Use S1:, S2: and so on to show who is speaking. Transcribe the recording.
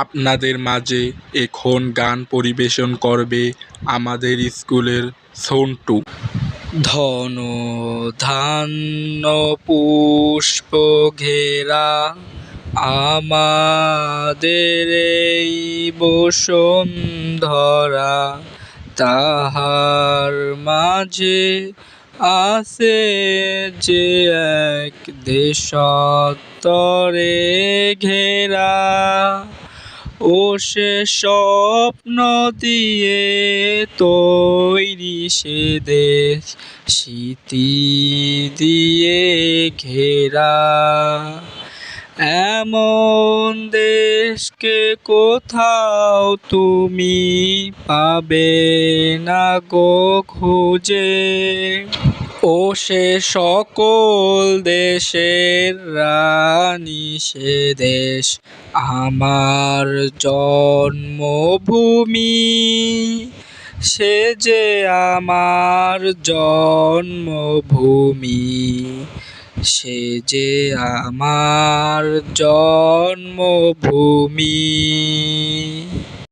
S1: আপনাদের মাঝে এখন গান পরিবেশন করবে আমাদের স্কুলের সন্টু। ধন ধান্য পুষ্প ঘেরা আমাদের এই বসুন্ধরা, তাহার মাঝে আছে যে এক দেশান্তরে ঘেরা, ও সে স্বপ্ন দিয়ে তৈরি সে দেশ, স্মৃতি দিয়ে ঘেরা। এমন দেশকে কোথাও তুমি পাবে না গো খুঁজে, ও সে সকল দেশের রানী সে দেশ আমার জন্মভূমি, সে যে আমার জন্মভূমি, সে যে আমার জন্মভূমি।